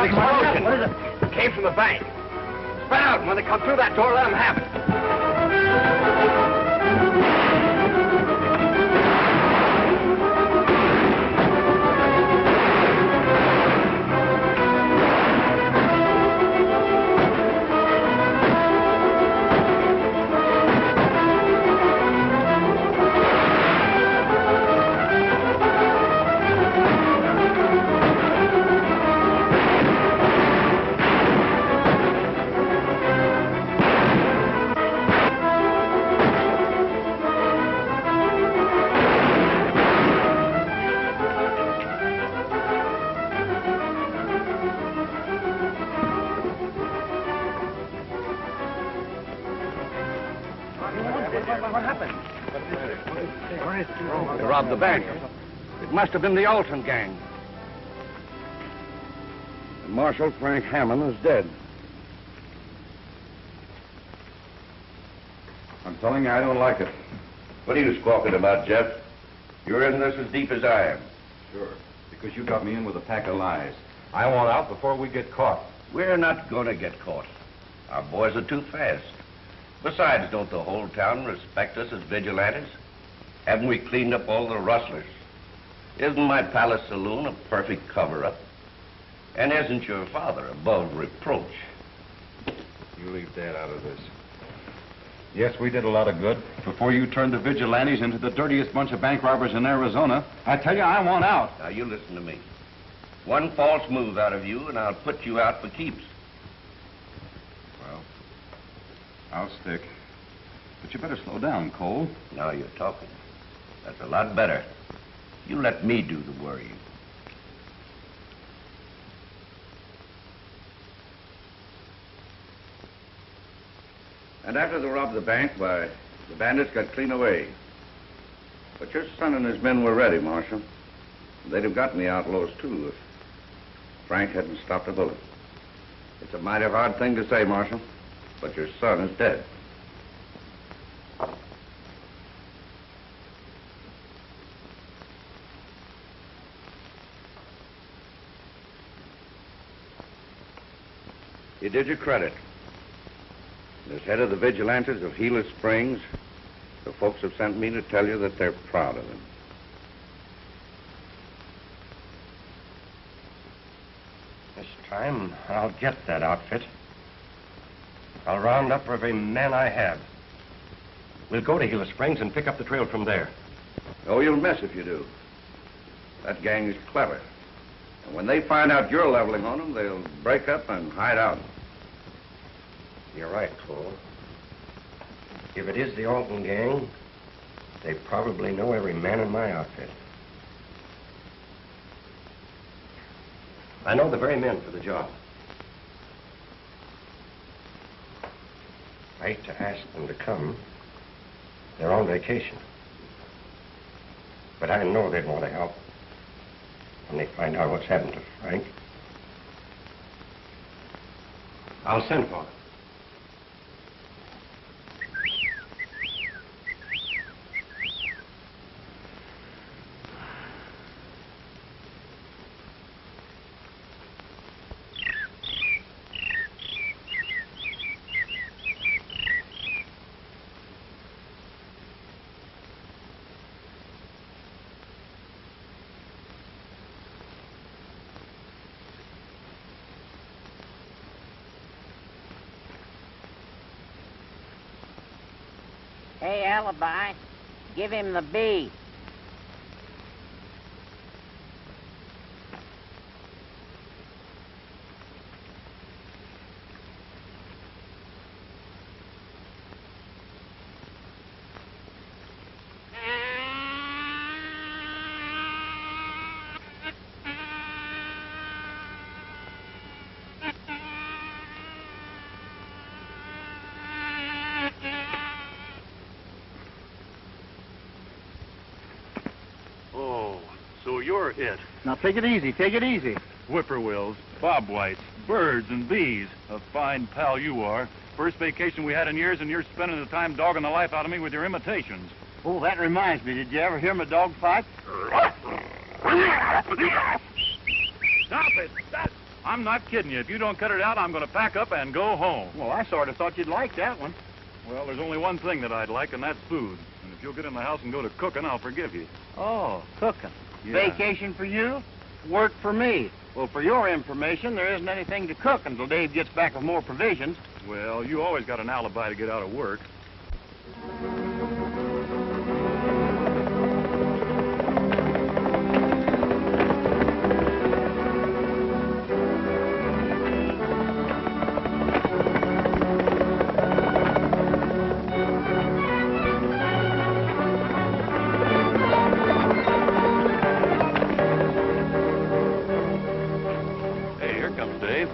an explosion. What is it? It came from the bank. Spread out, and when they come through that door, let them have it. What happened? They robbed the bank. It must have been the Alton gang. And Marshal Frank Hammond is dead. I'm telling you, I don't like it. What are you squawking about, Jeff? You're in this as deep as I am. Sure, because you got me in with a pack of lies. I want out before we get caught. We're not going to get caught. Our boys are too fast. Besides, don't the whole town respect us as vigilantes? Haven't we cleaned up all the rustlers? Isn't my palace saloon a perfect cover-up? And isn't your father above reproach? You leave Dad out of this. Yes, we did a lot of good. Before you turned the vigilantes into the dirtiest bunch of bank robbers in Arizona, I tell you, I want out. Now, you listen to me. One false move out of you, and I'll put you out for keeps. Well, I'll stick. But you better slow down, Cole. Now you're talking. That's a lot better. You let me do the worrying. And after they robbed the bank, why, the bandits got clean away. But your son and his men were ready, Marshal. They'd have gotten the outlaws, too, if Frank hadn't stopped a bullet. It's a mighty hard thing to say, Marshal, but your son is dead. You did your credit. As head of the vigilantes of Gila Springs, the folks have sent me to tell you that they're proud of him. This time, I'll get that outfit. I'll round up every man I have. We'll go to Gila Springs and pick up the trail from there. Oh, you'll miss if you do. That gang is clever. And when they find out you're leveling on them, they'll break up and hide out. You're right, Cole. If it is the Alton gang, they probably know every man in my outfit. I know the very men for the job. I hate to ask them to come. They're on vacation. But I know they'd want to help when they find out what's happened to Frank. I'll send for them. Hey, Alibi, give him the B. You're it. Now, take it easy, take it easy. Whippoorwills, bobwhites, birds, and bees. A fine pal you are. First vacation we had in years, and you're spending the time dogging the life out of me with your imitations. Oh, that reminds me. Did you ever hear my dog fight? Stop it! I'm not kidding you. If you don't cut it out, I'm going to pack up and go home. Well, I sort of thought you'd like that one. Well, there's only one thing that I'd like, and that's food. And if you'll get in the house and go to cooking, I'll forgive you. Oh, cooking. Yeah. Vacation for you, work for me. Well, for your information, there isn't anything to cook until Dave gets back with more provisions. Well, you always got an alibi to get out of work. Hey, here comes Dave.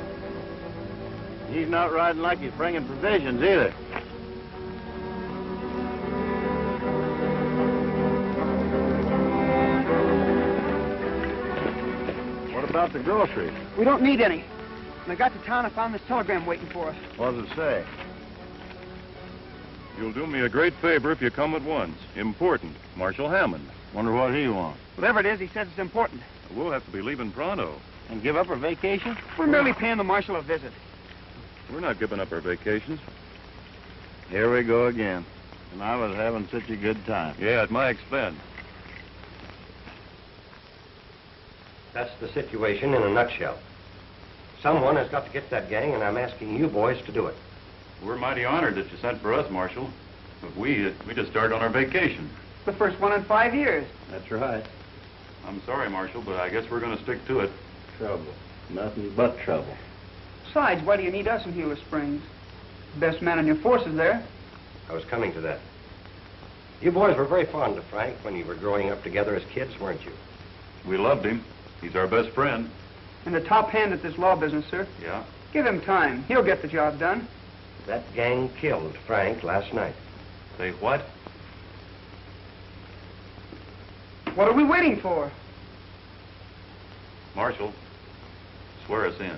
He's not riding like he's bringing provisions either. What about the groceries? We don't need any. When I got to town, I found this telegram waiting for us. What does it say? You'll do me a great favor if you come at once. Important. Marshal Hammond. Wonder what he wants. Whatever it is, he says it's important. We'll have to be leaving pronto. And give up our vacation? We're merely paying the marshal a visit. We're not giving up our vacations. Here we go again. And I was having such a good time. Yeah, at my expense. That's the situation in a nutshell. Someone has got to get that gang, and I'm asking you boys to do it. We're mighty honored that you sent for us, Marshal. But we just started on our vacation. The first one in 5 years. That's right. I'm sorry, Marshal, but I guess we're going to stick to it. Trouble. Nothing but trouble. Besides, why do you need us in Gila Springs? Best man in your force is there. I was coming to that. You boys were very fond of Frank when you were growing up together as kids, weren't you? We loved him. He's our best friend. And the top hand at this law business, sir. Yeah. Give him time. He'll get the job done. That gang killed Frank last night. Say what? What are we waiting for? Marshal, swear us in.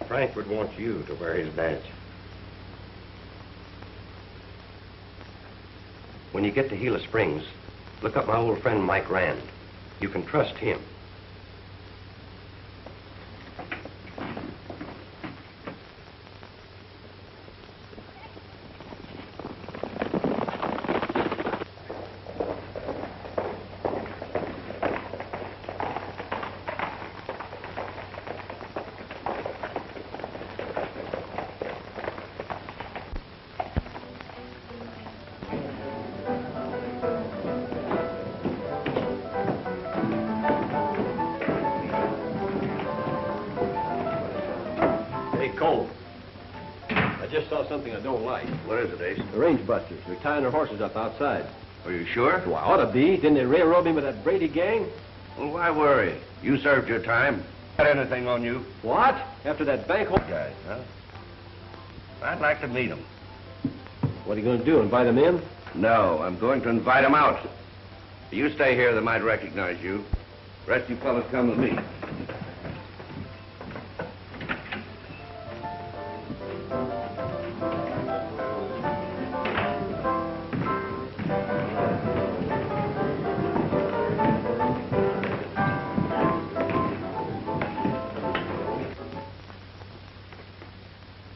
Frank would want you to wear his badge. When you get to Gila Springs, look up my old friend Mike Rand. You can trust him. Hey, Cole. I just saw something I don't like. What is it, Ace? The range busters. They're tying their horses up outside. Are you sure? Well, I ought to be. Didn't they railroad me with that Brady gang? Well, why worry? You served your time. Got anything on you? What? After that bank hole? Guys, huh? I'd like to meet them. What are you going to do, invite them in? No, I'm going to invite them out. You stay here, they might recognize you. Rest of you fellas come with me.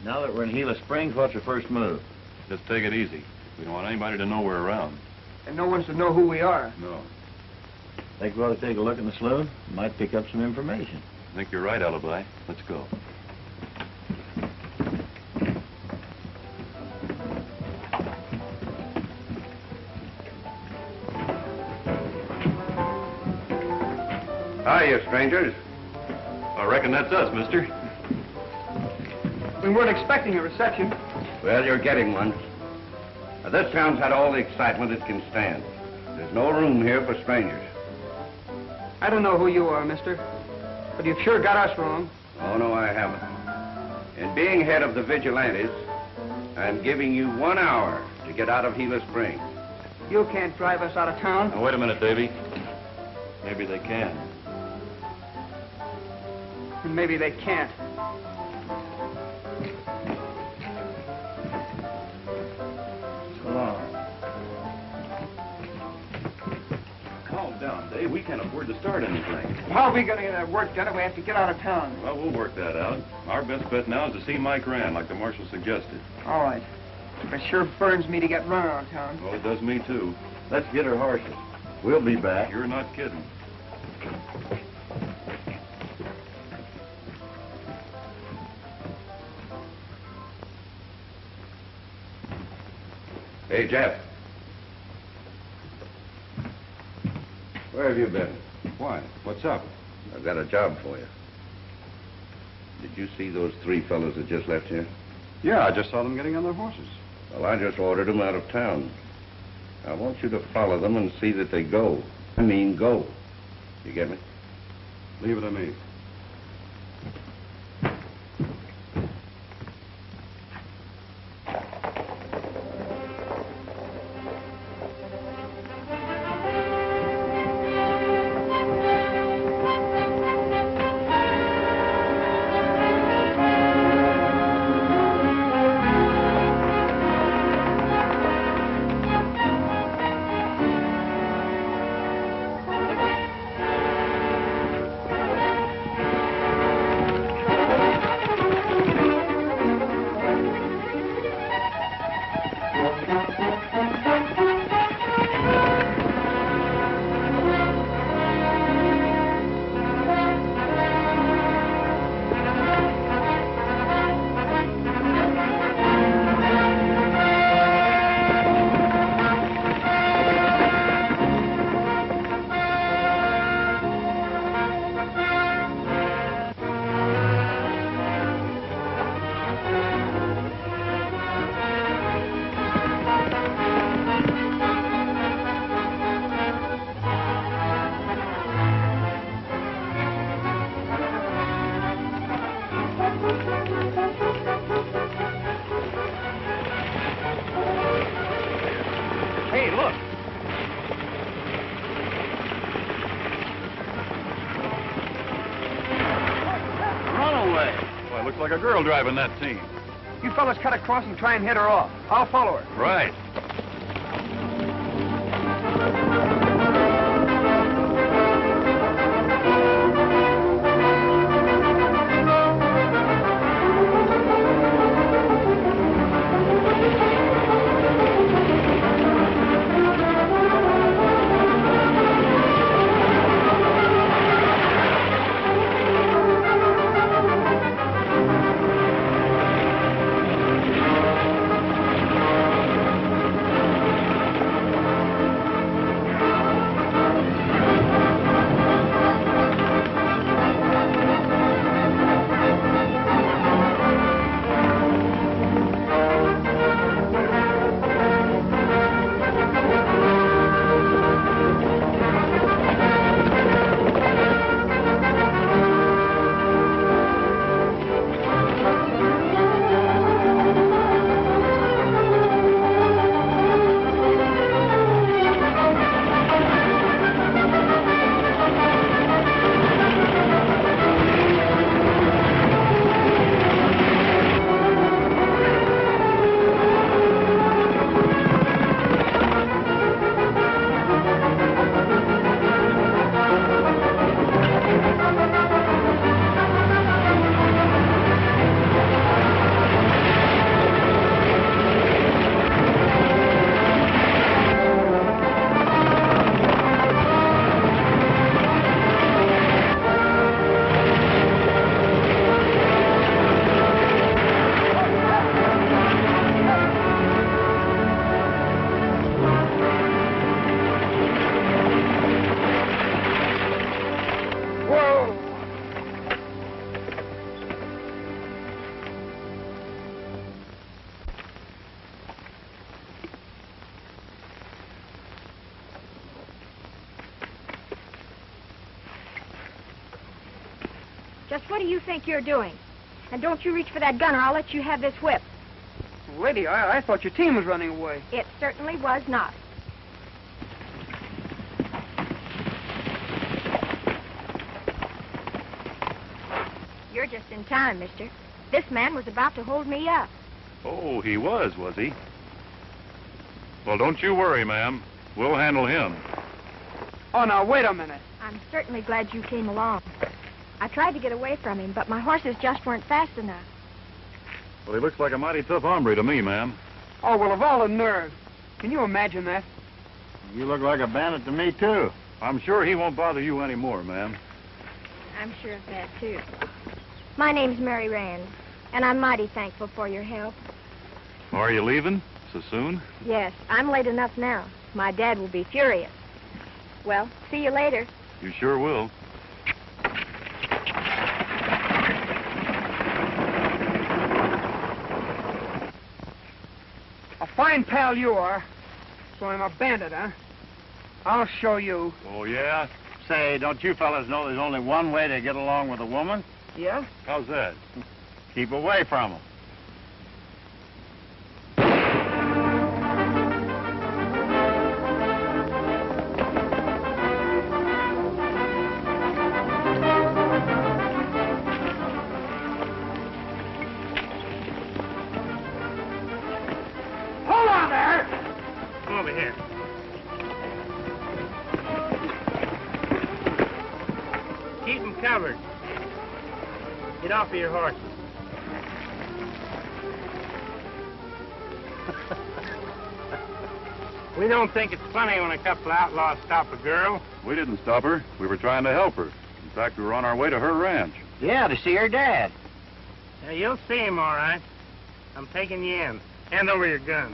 Now that we're in Gila Springs, what's your first move? Just take it easy. We don't want anybody to know we're around. And no one's to know who we are. No. Think we ought to take a look in the saloon? Might pick up some information. I think you're right, Alibi. Let's go. Hi, you strangers. I reckon that's us, mister. We weren't expecting a reception. Well, you're getting one. Now, this town's had all the excitement it can stand. There's no room here for strangers. I don't know who you are, mister, but you've sure got us wrong. Oh, no, I haven't. In being head of the vigilantes, I'm giving you 1 hour to get out of Gila Springs. You can't drive us out of town. Now, wait a minute, Davy. Maybe they can. And maybe they can't. we can't afford to start anything. How are we going to get that work done if we have to get out of town? Well, we'll work that out. Our best bet now is to see Mike Rand, like the marshal suggested. All right. But it sure burns me to get run around town. Well, it does me, too. Let's get our horses. We'll be back. You're not kidding. Hey, Jeff. Where have you been? Why? What's up? I've got a job for you. Did you see those 3 fellows that just left here? Yeah, I just saw them getting on their horses. Well, I just ordered them out of town. I want you to follow them and see that they go. I mean, go. You get me? Leave it to me. Like a girl driving that team. You fellas cut across and try and head her off. I'll follow her. Right. Just what do you think you're doing? And don't you reach for that gun or I'll let you have this whip. Lady, I thought your team was running away. It certainly was not. You're just in time, mister. This man was about to hold me up. Oh, he was he? Well, don't you worry, ma'am. We'll handle him. Oh, now, wait a minute. I'm certainly glad you came along. I tried to get away from him, but my horses just weren't fast enough. Well, he looks like a mighty tough hombre to me, ma'am. Oh, well, of all the nerve. Can you imagine that? You look like a bandit to me, too. I'm sure he won't bother you anymore, ma'am. I'm sure of that, too. My name's Mary Rand, and I'm mighty thankful for your help. Are you leaving so soon? Yes, I'm late enough now. My dad will be furious. Well, see you later. You sure will. A fine pal you are. So I'm a bandit, huh? I'll show you. Oh, yeah? Say, don't you fellas know there's only one way to get along with a woman? Yeah? How's that? Keep away from them. Hold on there! Come over here. Keep them covered. Get off of your horses. We don't think it's funny when a couple of outlaws stop a girl. We didn't stop her. We were trying to help her. In fact, we were on our way to her ranch. Yeah, to see her dad. Now, you'll see him, all right. I'm taking you in. Hand over your gun.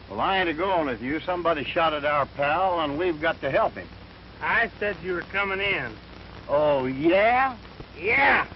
Well, I ain't a-going with you. Somebody shot at our pal, and we've got to help him. I said you were coming in. Oh, yeah? Yeah!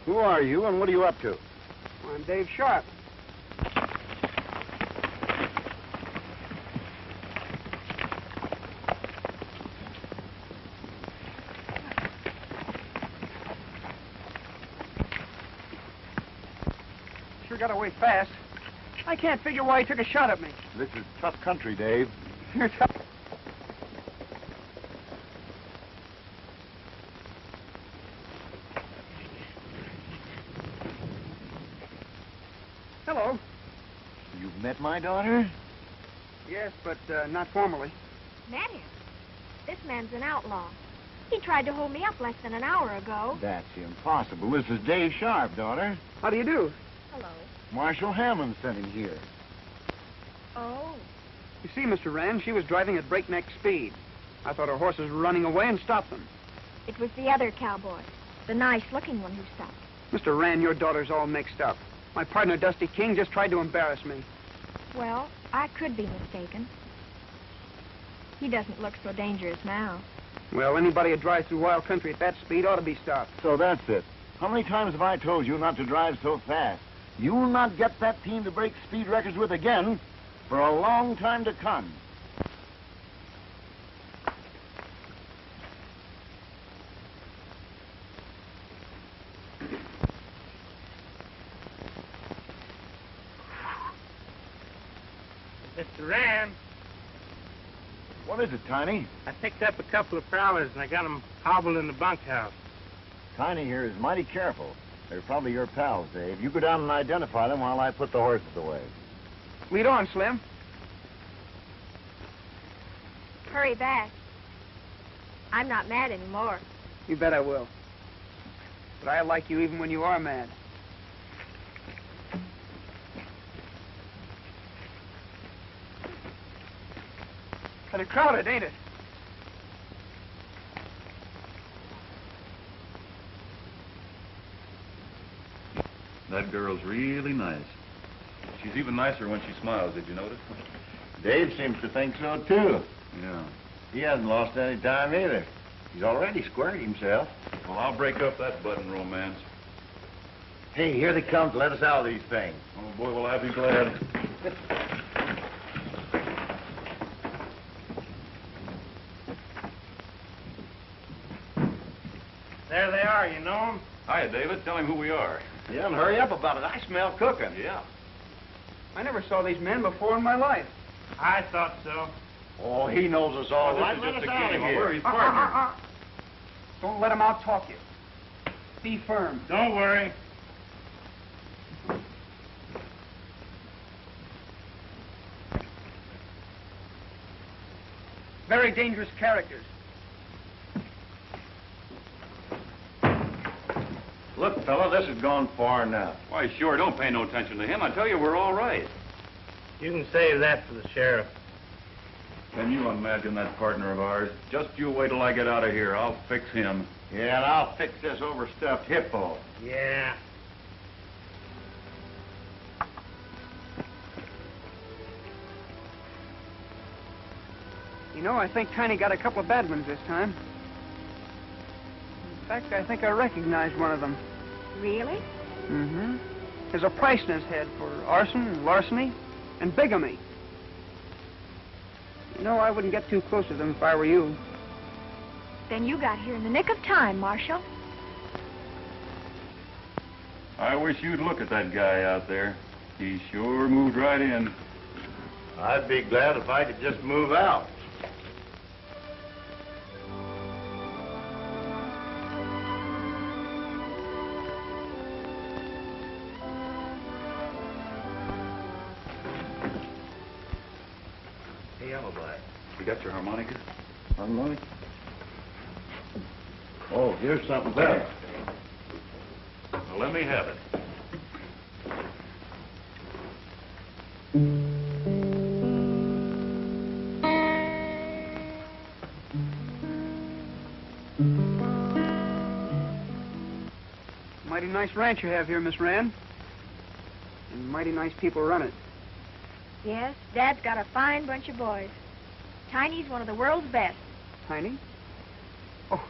Who are you, and what are you up to? I'm Dave Sharp. Sure got away fast. I can't figure why he took a shot at me. This is tough country, Dave. You're tough. Hello. You've met my daughter? Yes, but not formally. Met him? This man's an outlaw. He tried to hold me up less than an hour ago. That's impossible. This is Dave Sharp, daughter. How do you do? Hello. Marshal Hammond sent him here. Oh. You see, Mr. Rand, she was driving at breakneck speed. I thought her horses were running away and stopped them. It was the other cowboy, the nice-looking one who stopped. Mr. Rand, your daughter's all mixed up. My partner, Dusty King, just tried to embarrass me. Well, I could be mistaken. He doesn't look so dangerous now. Well, anybody who drives through wild country at that speed ought to be stopped. So that's it. How many times have I told you not to drive so fast? You will not get that team to break speed records with again for a long time to come. Mr. Rand, What is it, Tiny? I picked up a couple of prowlers and I got them hobbled in the bunkhouse. Tiny here is mighty careful. They're probably your pals, Dave. You go down and identify them while I put the horses away. Lead on, Slim. Hurry back. I'm not mad anymore. You bet I will. But I like you even when you are mad. Kind of crowded, ain't it? That girl's really nice. She's even nicer when she smiles, did you notice? Dave seems to think so, too. Yeah. He hasn't lost any time either. He's already squared himself. Well, I'll break up that budding romance. Hey, here they come to let us out of these things. Oh, boy, will I be glad. There they are, you know them? Hiya, David. Tell him who we are. Yeah, and hurry up about it. I smell cooking. Yeah. I never saw these men before in my life. I thought so. Oh, he knows us all This right. is Let just us a out game. of here. We're his partners. Don't let them out-talk you. Be firm. Don't worry. Very dangerous characters. Look, fella, this has gone far enough. Why, sure, don't pay no attention to him. I tell you, we're all right. You can save that for the sheriff. Can you imagine that partner of ours? Just you wait till I get out of here. I'll fix him. Yeah, and I'll fix this overstuffed hippo. Yeah. You know, I think Tiny got a couple of bad ones this time. In fact, I think I recognized one of them. Really? Mm-hmm. There's a price in his head for arson, larceny, and bigamy. You know, I wouldn't get too close to them if I were you. Then you got here in the nick of time, Marshal. I wish you'd look at that guy out there. He sure moved right in. I'd be glad if I could just move out. Hey, Alibi, you got your harmonica? Harmonica? Oh, here's something better. Well, let me have it. Mighty nice ranch you have here, Miss Rand. And mighty nice people run it. Yes, Dad's got a fine bunch of boys. Tiny's one of the world's best. Tiny? Oh,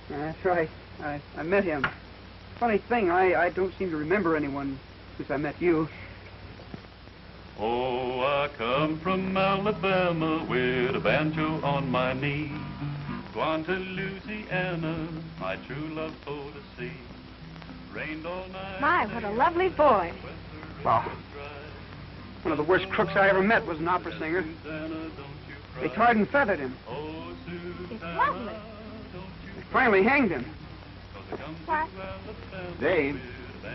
that's right. I met him. Funny thing, I don't seem to remember anyone since I met you. Oh, I come from Alabama with a banjo on my knee. Gone to Louisiana, my true love for to see. Rained all night. My, what a lovely voice. Wow. One of the worst crooks I ever met was an opera singer. They tarred and feathered him. It's lovely. They finally hanged him. What? Dave,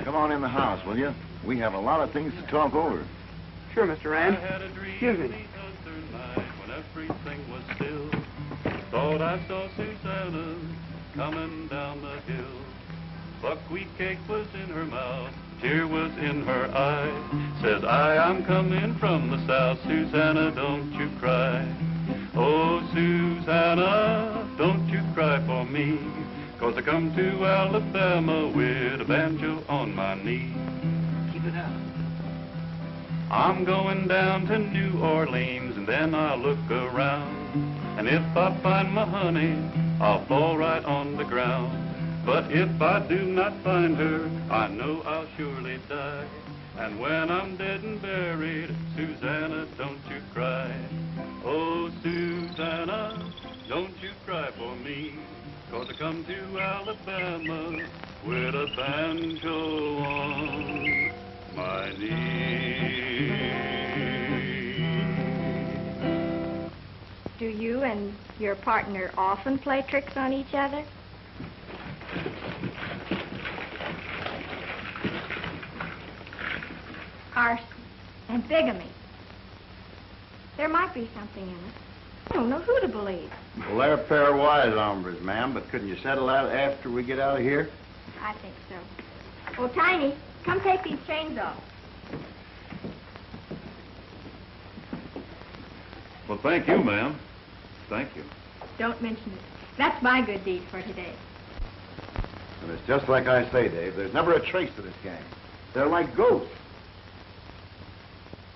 come on in the house, will you? We have a lot of things to talk over. Sure, Mr. Rand. Excuse me. When everything was still, thought I saw Susanna coming down the hill. Buckwheat cake was in her mouth, tear was in her eye. Says I'm coming from the south, Susanna, don't you cry. Oh, Susanna, don't you cry for me, 'cause I come to Alabama with a banjo on my knee. Keep it up. I'm going down to New Orleans and then I'll look around. And if I find my honey, I'll fall right on the ground. But if I do not find her, I know I'll surely die. And when I'm dead and buried, Susanna, don't you cry. Oh, Susanna, don't you cry for me, 'cause I come to Alabama with a banjo on my knee. Do you and your partner often play tricks on each other? Arson and bigamy. There might be something in it. I don't know who to believe. Well, they're a pair of wise hombres, ma'am, but couldn't you settle that after we get out of here? I think so. Oh, Tiny, come take these chains off. Well, thank you, ma'am. Thank you. Don't mention it. That's my good deed for today. And it's just like I say, Dave. There's never a trace to this gang. They're like ghosts.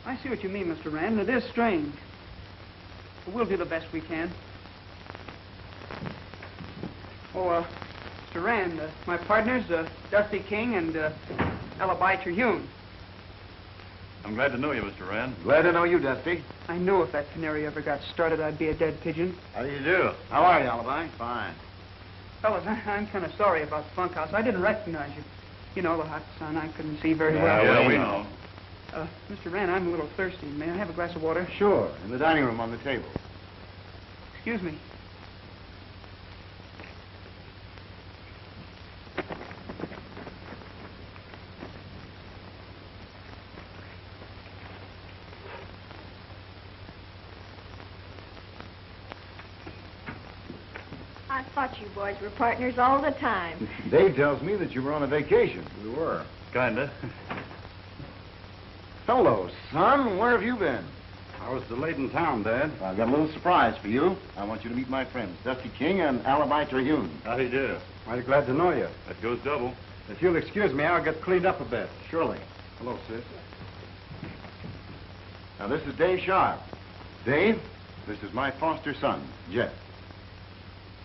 I see what you mean, Mr. Rand. It is strange. But we'll do the best we can. Oh, Mr. Rand, my partners, Dusty King and Alibi Terhune. I'm glad to know you, Mr. Rand. Glad to know you, Dusty. I knew if that canary ever got started, I'd be a dead pigeon. How do you do? How are you, Alibi? Fine. Fellas, I'm kind of sorry about the bunkhouse. I didn't recognize you. You know, the hot sun, I couldn't see very well. Yeah, we know. Mr. Rand, I'm a little thirsty. May I have a glass of water? Sure. In the dining room on the table. Excuse me. I thought you boys were partners all the time. Dave tells me that you were on a vacation. We were. Kinda. Hello, son. Where have you been? I was delayed in town, Dad. I've got a little surprise for you. I want you to meet my friends, Dusty King and Alibi Terhune. How do you do? Mighty glad to know you. That goes double. If you'll excuse me, I'll get cleaned up a bit. Surely. Hello, sis. Now, this is Dave Sharp. Dave, this is my foster son, Jeff.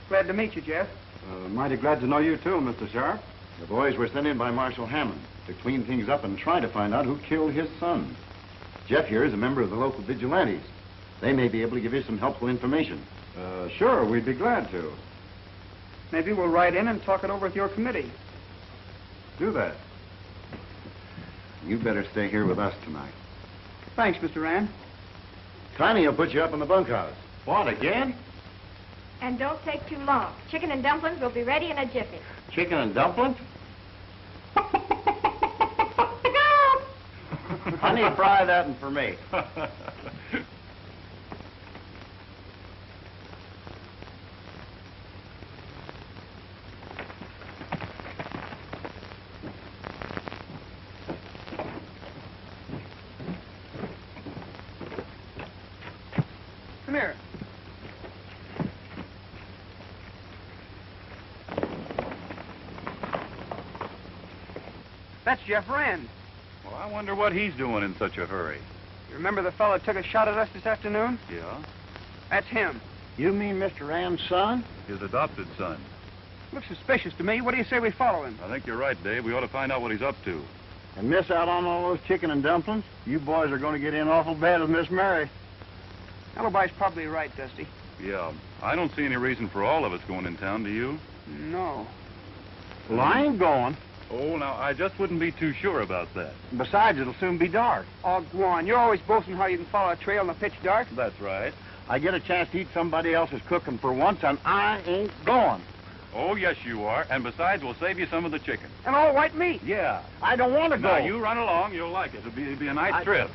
Glad to meet you, Jeff. Mighty glad to know you, too, Mr. Sharp. The boys were sent in by Marshal Hammond to clean things up and try to find out who killed his son. Jeff here is a member of the local vigilantes. They may be able to give you some helpful information. Sure, we'd be glad to. Maybe we'll ride in and talk it over with your committee. Do that. You better stay here with us tonight. Thanks, Mr. Rand. Connie will put you up in the bunkhouse. What, again? And don't take too long. Chicken and dumplings will be ready in a jiffy. Chicken and dumplings? Honey, fry that one for me. Come here. That's Jeff Rand. Well, I wonder what he's doing in such a hurry. You remember the fellow that took a shot at us this afternoon? Yeah? That's him. You mean Mr. Rand's son? His adopted son. Looks suspicious to me. What do you say we follow him? I think you're right, Dave. We ought to find out what he's up to. And miss out on all those chicken and dumplings? You boys are going to get in awful bad with Miss Mary. Alibi's probably right, Dusty. Yeah. I don't see any reason for all of us going in town, do you? No. Well, I ain't going. Oh, now, I just wouldn't be too sure about that. Besides, it'll soon be dark. Oh, go on. You're always boasting how you can follow a trail in the pitch dark. That's right. I get a chance to eat somebody else's cooking for once, and I ain't going. Oh, yes, you are. And besides, we'll save you some of the chicken. And all white meat. Yeah. I don't want to go. Now, you run along. You'll like it. It'll be a nice trip.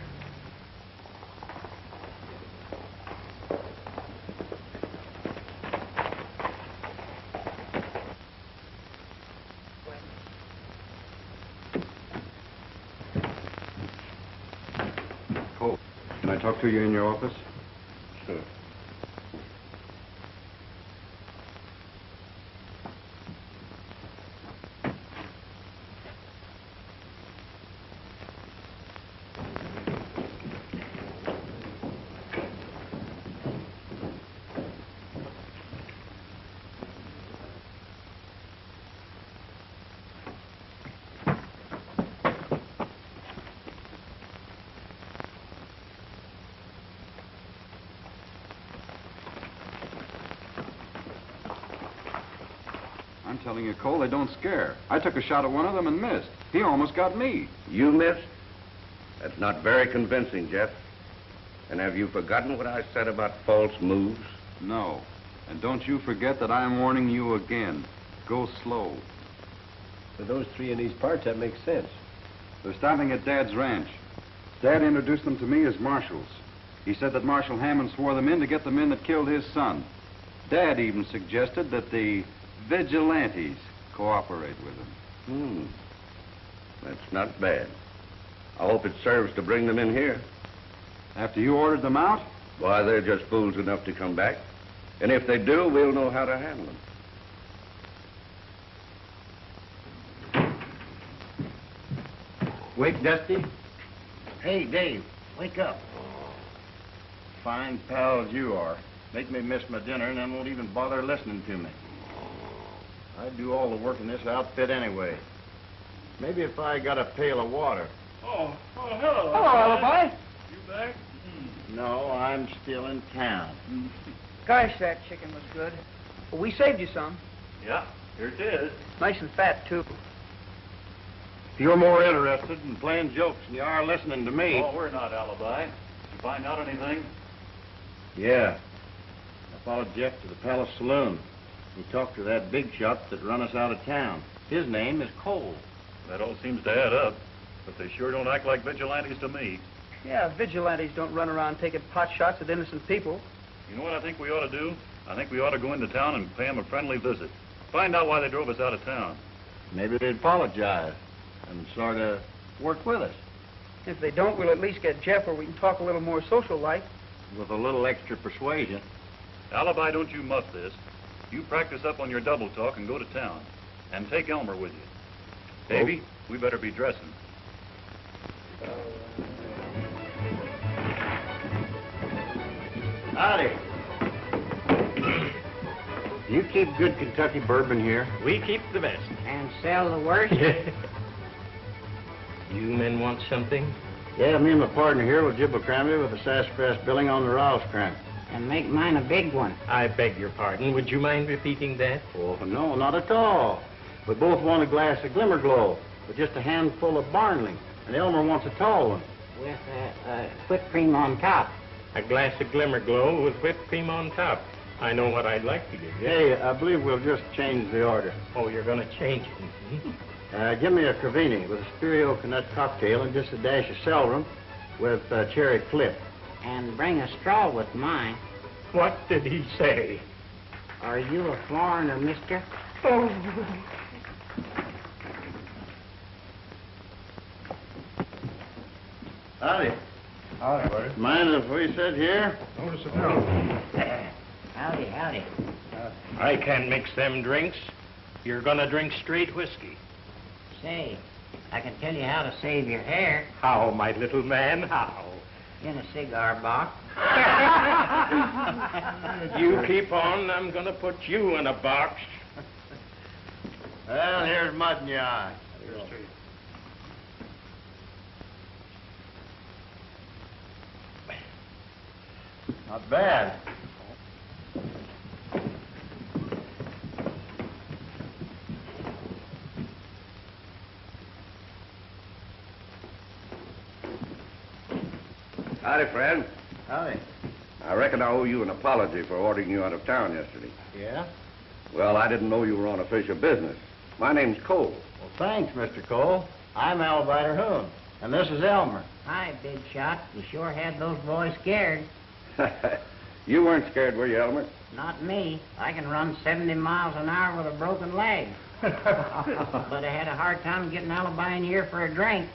Cole, can I talk to you in your office? Sure. I'm telling you, Cole, they don't scare. I took a shot at one of them and missed. He almost got me. You missed? That's not very convincing, Jeff. And have you forgotten what I said about false moves? No. And don't you forget that I'm warning you again. Go slow. For those three in these parts, that makes sense. They're stopping at Dad's ranch. Dad introduced them to me as marshals. He said that Marshal Hammond swore them in to get the men that killed his son. Dad even suggested that the vigilantes cooperate with him. That's not bad. I hope it serves to bring them in here. After you ordered them out? Why, they're just fools enough to come back. And if they do, we'll know how to handle them. Wake, Dusty. Hey, Dave, wake up. Fine pals you are. Make me miss my dinner and then won't even bother listening to me. I do all the work in this outfit anyway. Maybe if I got a pail of water. Oh, hello. Hello, Alibi. You back? No, I'm still in town. Gosh, that chicken was good. Well, we saved you some. Yeah, here it is. Nice and fat, too. If you're more interested in playing jokes than you are listening to me. Oh, we're not, Alibi. Did you find out anything? Yeah. I followed Jeff to the Palace Saloon. He talked to that big shot that run us out of town. His name is Cole. That all seems to add up, but they sure don't act like vigilantes to me. Yeah, vigilantes don't run around taking pot shots at innocent people. You know what I think we ought to do? I think we ought to go into town and pay them a friendly visit. Find out why they drove us out of town. Maybe they'd apologize and sort of work with us. If they don't, we'll at least get Jeff where we can talk a little more social-like. With a little extra persuasion. Alibi, don't you muff this. You practice up on your double talk and go to town. And take Elmer with you. Davy, we better be dressing. Howdy. Do you keep good Kentucky bourbon here? We keep the best. And sell the worst? You men want something? Yeah, me and my partner here will jib a cranberry with a sassafras billing on the Rosecrans. And make mine a big one. I beg your pardon. Would you mind repeating that? Oh, no, not at all. We both want a glass of Glimmer Glow with just a handful of Barnley. And Elmer wants a tall one. With whipped cream on top. A glass of Glimmer Glow with whipped cream on top. I know what I'd like to give you. Hey, I believe we'll just change the order. Oh, you're going to change it. Give me a Cravini with a Spirioca nut cocktail and just a dash of celery with cherry flip. And bring a straw with mine. What did he say? Are you a foreigner, mister? Oh. Howdy. Howdy, buddy. Mind if we sit here? Notice it now. Howdy, howdy. I can't mix them drinks. You're going to drink straight whiskey. Say, I can tell you how to save your hair. How, my little man, how? In a cigar box. You keep on, I'm going to put you in a box. Well, here's mud in your eye. Not bad. Howdy, friend. Howdy. I reckon I owe you an apology for ordering you out of town yesterday. Yeah? Well, I didn't know you were on official business. My name's Cole. Well, thanks, Mr. Cole. I'm Alibi Terhune, and this is Elmer. Hi, big shot. You sure had those boys scared. You weren't scared, were you, Elmer? Not me. I can run 70 miles an hour with a broken leg. But I had a hard time getting Alibi in here for a drink.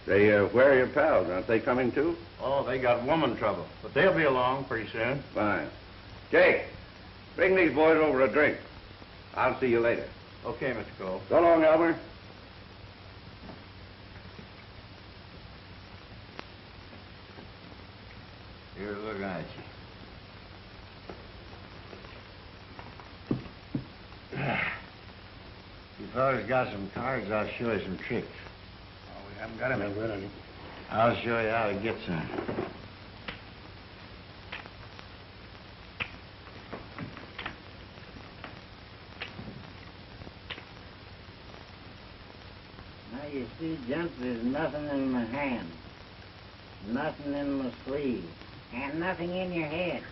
Say, where are your pals? Aren't they coming too? Oh, they got woman trouble, but they'll be along pretty soon. Fine. Jake, bring these boys over a drink. I'll see you later. Okay, Mr. Cole. So long, Elmer. Here's looking at you. You fellas got some cards, I'll show you some tricks. Oh, we haven't got any good any. I'll show you how to get some. Now, you see, gents, there's nothing in my hand, nothing in my sleeve, and nothing in your head.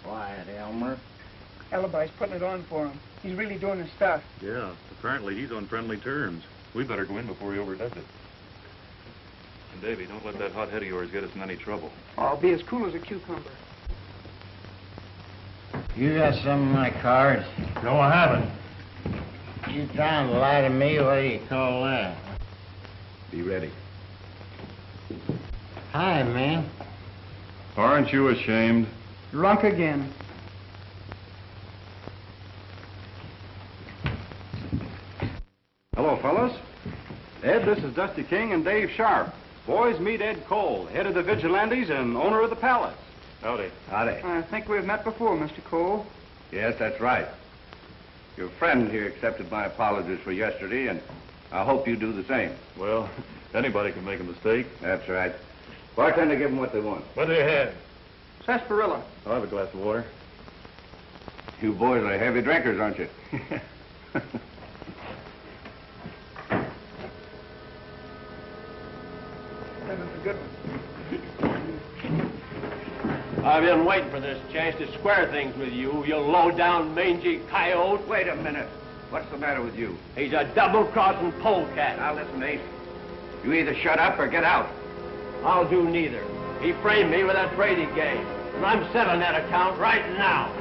Quiet, Elmer. Alibi's putting it on for him. He's really doing his stuff. Yeah, apparently he's on friendly terms. We better go in before he overdoes it. And Davy, don't let that hot head of yours get us in any trouble. I'll be as cool as a cucumber. You got some of my cards? No, I haven't. You trying to lie to me? What do you call that? Be ready. Hi, man. Aren't you ashamed? Drunk again. Hello, fellas. Ed, this is Dusty King and Dave Sharp. Boys, meet Ed Cole, head of the Vigilantes and owner of the Palace. Howdy. Howdy. I think we've met before, Mr. Cole. Yes, that's right. Your friend here accepted my apologies for yesterday, and I hope you do the same. Well, anybody can make a mistake. That's right. Bartender, give them what they want. What do you have? Sarsaparilla. I'll have a glass of water. You boys are heavy drinkers, aren't you? That was a good one. I've been waiting for this chance to square things with you, you low-down, mangy coyote. Wait a minute. What's the matter with you? He's a double-crossing polecat. Now, listen, Ace. You either shut up or get out. I'll do neither. He framed me with that Brady game, and I'm settling that account right now.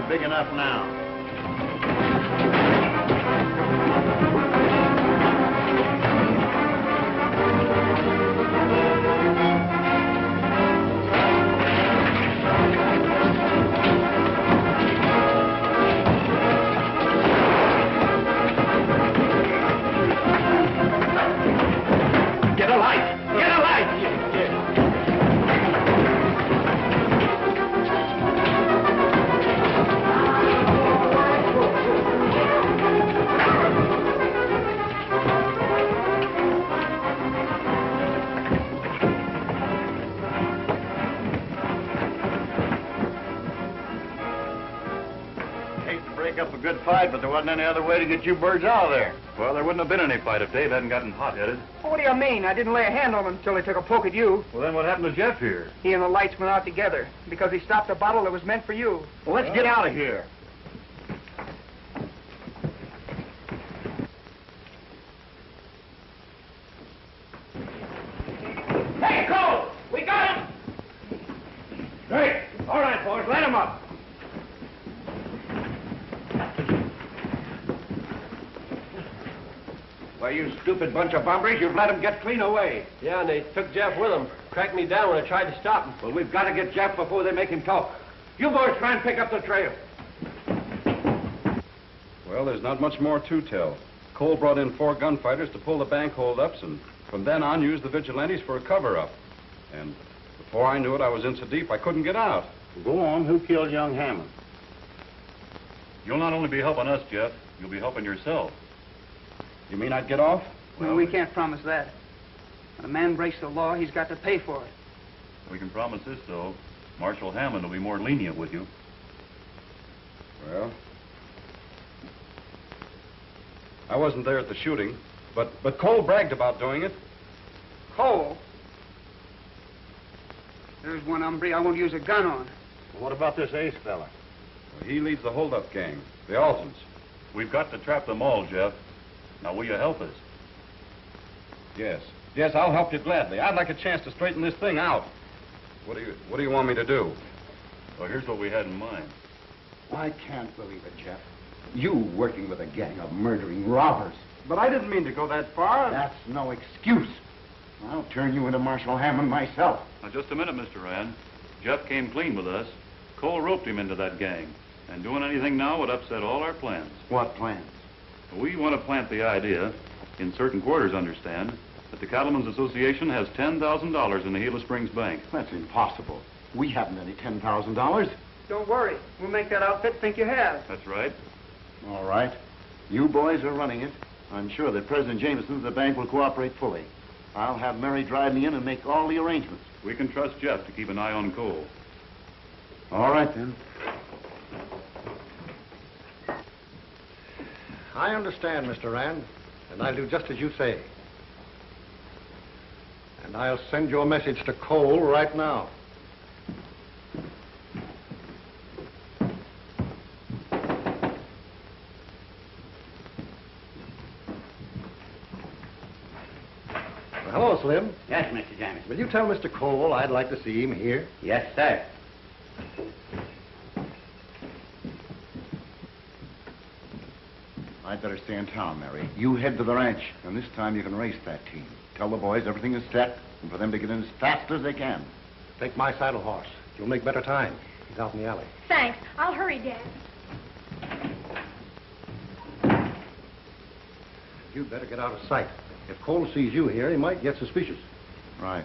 Big enough now. Get a light! Get a light! Up a good fight, but there wasn't any other way to get you birds out of there. Well, there wouldn't have been any fight if Dave hadn't gotten hot-headed. What do you mean? I didn't lay a hand on him until he took a poke at you. Well, then what happened to Jeff here? He and the lights went out together because he stopped a bottle that was meant for you. Well, let's get out of here. Hey, Cole! We got him! Great. All right, boys, let him up. Why, you stupid bunch of bumbers, you've let him get clean away. Yeah, and they took Jeff with them. Cracked me down when I tried to stop him. Well, we've got to get Jeff before they make him talk. You boys try and pick up the trail. Well, there's not much more to tell. Cole brought in 4 gunfighters to pull the bank holdups, and from then on used the vigilantes for a cover-up. And before I knew it, I was in so deep I couldn't get out. Go on. Who killed young Hammond? You'll not only be helping us, Jeff, you'll be helping yourself. You mean I'd get off? Well, we can't promise that. When a man breaks the law, he's got to pay for it. We can promise this, though. Marshal Hammond will be more lenient with you. Well, I wasn't there at the shooting, but Cole bragged about doing it. Cole? There's one hombre I won't use a gun on. What about this Ace fella? Well, he leads the holdup gang, the Altons. We've got to trap them all, Jeff. Now, will you help us? Yes. Yes, I'll help you gladly. I'd like a chance to straighten this thing out. What do you want me to do? Well, here's what we had in mind. I can't believe it, Jeff. You working with a gang of murdering robbers. But I didn't mean to go that far. That's no excuse. I'll turn you into Marshal Hammond myself. Now, just a minute, Mr. Rand. Jeff came clean with us. Cole roped him into that gang. And doing anything now would upset all our plans. What plans? We want to plant the idea, in certain quarters, understand, that the Cattlemen's Association has $10,000 in the Gila Springs Bank. That's impossible. We haven't any $10,000. Don't worry. We'll make that outfit think you have. That's right. All right. You boys are running it. I'm sure that President Jameson of the bank will cooperate fully. I'll have Mary drive me in and make all the arrangements. We can trust Jeff to keep an eye on Cole. All right, then. I understand, Mr. Rand, and I'll do just as you say. And I'll send your message to Cole right now. Hello, Slim. Yes, Mr. Jameson. Will you tell Mr. Cole I'd like to see him here? Yes, sir. I'd better stay in town, Mary. You head to the ranch, and this time you can race that team. Tell the boys everything is set, and for them to get in as fast as they can. Take my saddle horse. You'll make better time. He's out in the alley. Thanks. I'll hurry, Dad. You'd better get out of sight. If Cole sees you here, he might get suspicious. Right.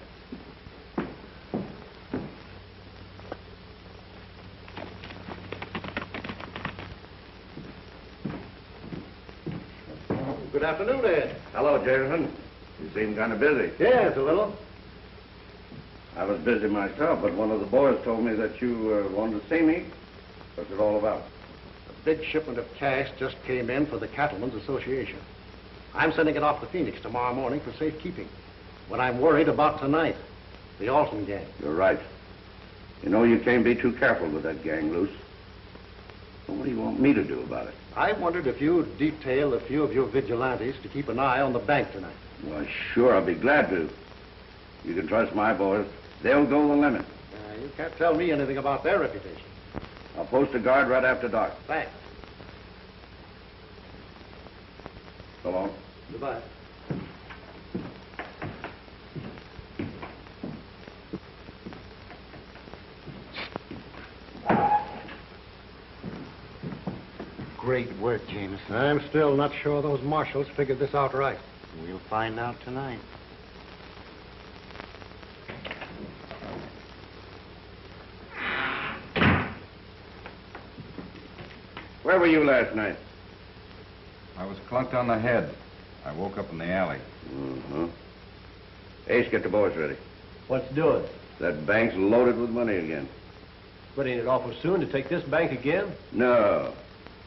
Good afternoon, Ed. Hello, Jameson. You seem kind of busy. Yes, a little. I was busy myself, but one of the boys told me that you wanted to see me. What's it all about? A big shipment of cash just came in for the Cattlemen's Association. I'm sending it off to Phoenix tomorrow morning for safekeeping. But I'm worried about tonight, the Alton gang. You're right. You know you can't be too careful with that gang loose. Well, what do you want me to do about it? I wondered if you'd detail a few of your vigilantes to keep an eye on the bank tonight. Well, sure, I'll be glad to. You can trust my boys. They'll go the limit. You can't tell me anything about their reputation. I'll post a guard right after dark. Thanks. So long. Goodbye. Great work, Jameson. I'm still not sure those marshals figured this out right. We'll find out tonight. Where were you last night? I was clunked on the head. I woke up in the alley. Mm-hmm. Ace, get the boys ready. What's doing? That bank's loaded with money again. But ain't it awful soon to take this bank again? No.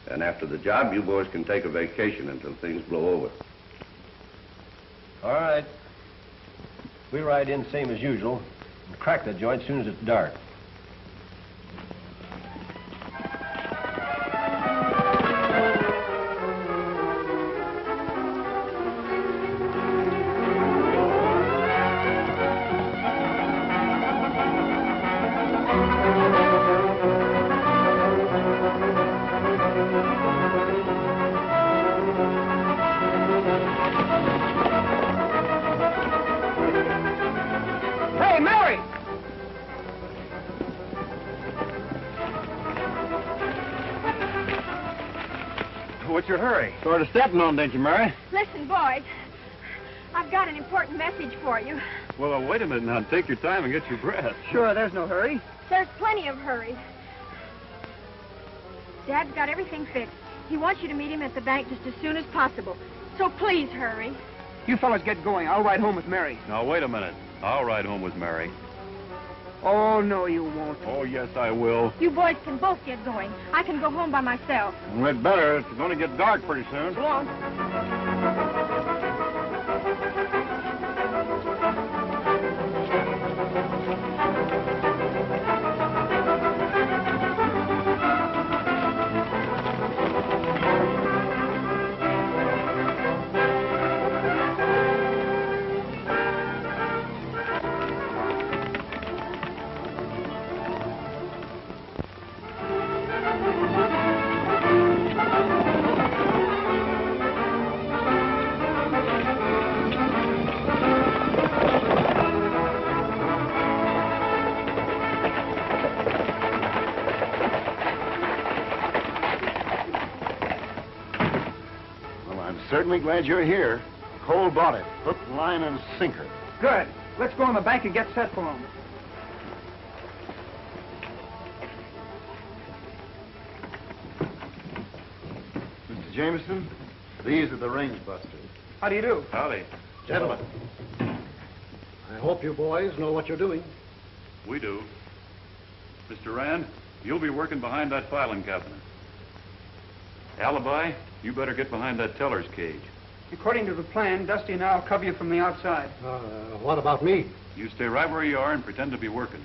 And after the job, you boys can take a vacation until things blow over. All right. We ride in same as usual and crack the joint as soon as it's dark. Hey, Mary! What's your hurry? Sort of stepping on, didn't you, Mary? Listen, boys. I've got an important message for you. Well, wait a minute now. Take your time and get your breath. Sure, there's no hurry. There's plenty of hurry. Dad's got everything fixed. He wants you to meet him at the bank just as soon as possible. So please hurry. You fellas get going. I'll ride home with Mary. Now, wait a minute. I'll ride home with Mary. Oh, no, you won't. Oh, yes, I will. You boys can both get going. I can go home by myself. We'd better. It's going to get dark pretty soon. Go on. Certainly glad you're here. Cole bought it. Hook, line, and sinker. Good. Let's go in the bank and get set for him. Mr. Jameson, these are the range busters. How do you do? Howdy. Gentlemen, I hope you boys know what you're doing. We do. Mr. Rand, you'll be working behind that filing cabinet. Alibi, you better get behind that teller's cage. According to the plan, Dusty and I'll cover you from the outside. What about me? You stay right where you are and pretend to be working.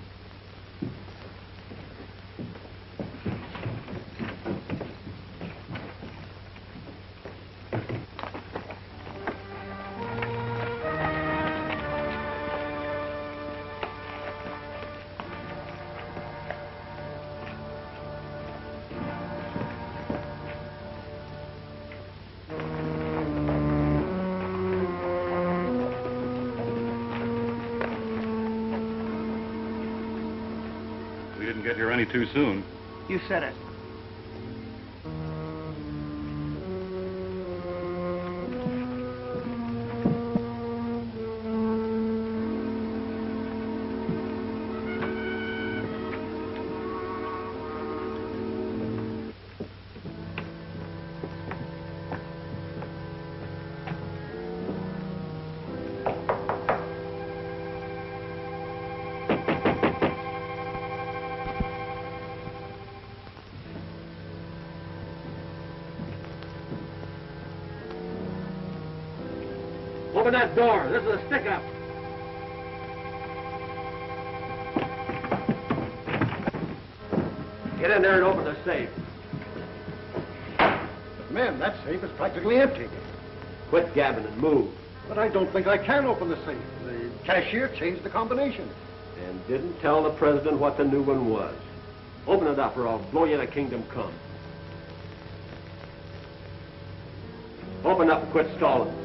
get here any too soon. You said it. Open that door. This is a stick-up. Get in there and open the safe. Men, that safe is practically empty. Quit gabbing and move. But I don't think I can open the safe. The cashier changed the combination. And didn't tell the president what the new one was. Open it up or I'll blow you to kingdom come. Open up and quit stalling.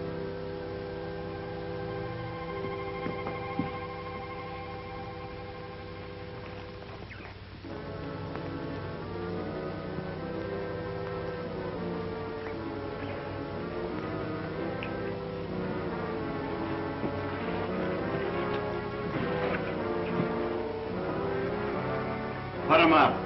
Put him up.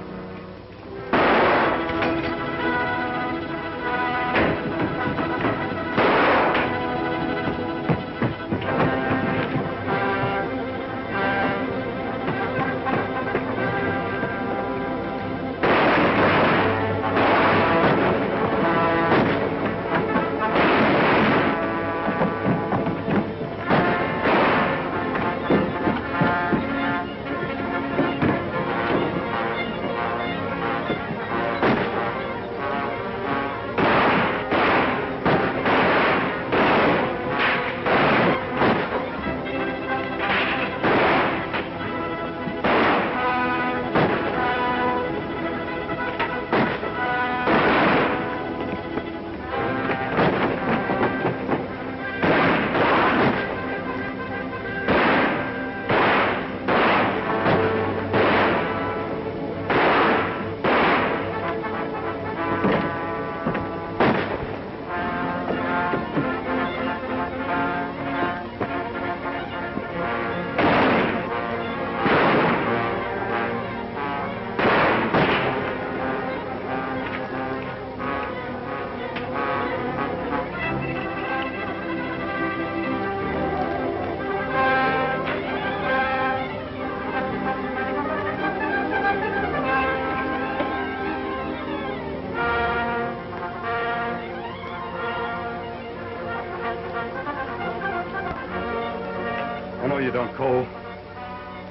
I know you don't, Cole.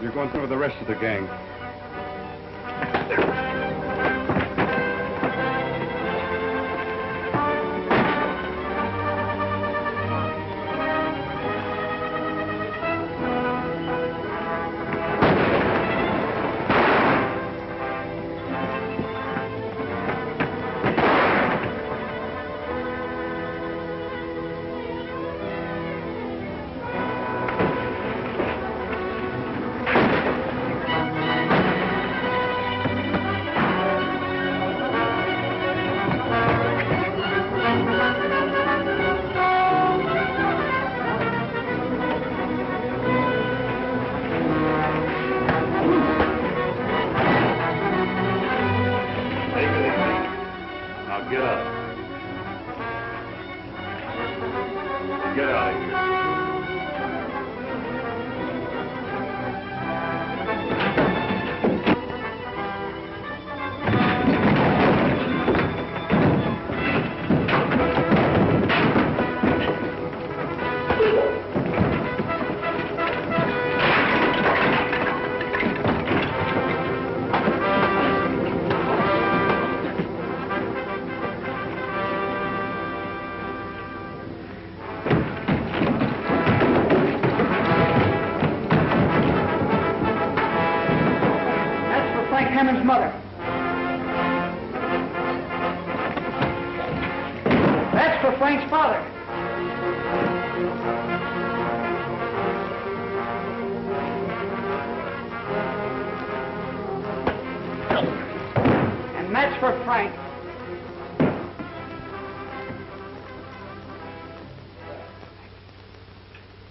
You're going through with the rest of the gang. Get up. Get out of here. Hammond's mother. That's for Frank's father. for Frank.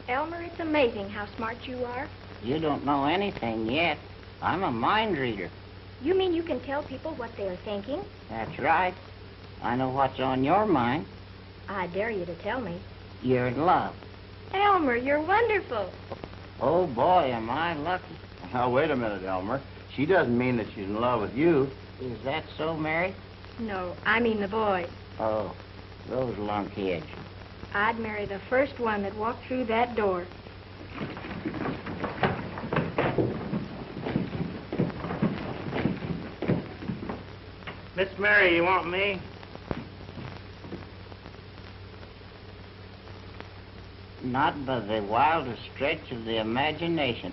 Elmer, it's amazing how smart you are. You don't know anything yet. I'm a mind reader. You mean you can tell people what they're thinking? That's right. I know what's on your mind. I dare you to tell me. You're in love. Elmer, you're wonderful. Oh, boy, am I lucky. Now, wait a minute, Elmer. She doesn't mean that she's in love with you. Is that so, Mary? No, I mean the boy. Oh, those lunkheads. I'd marry the first one that walked through that door. Miss Mary, you want me? Not by the wildest stretch of the imagination.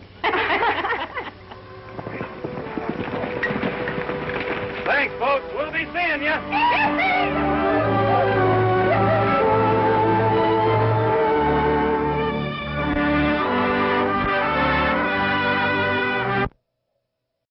Thanks, folks. We'll be seeing you.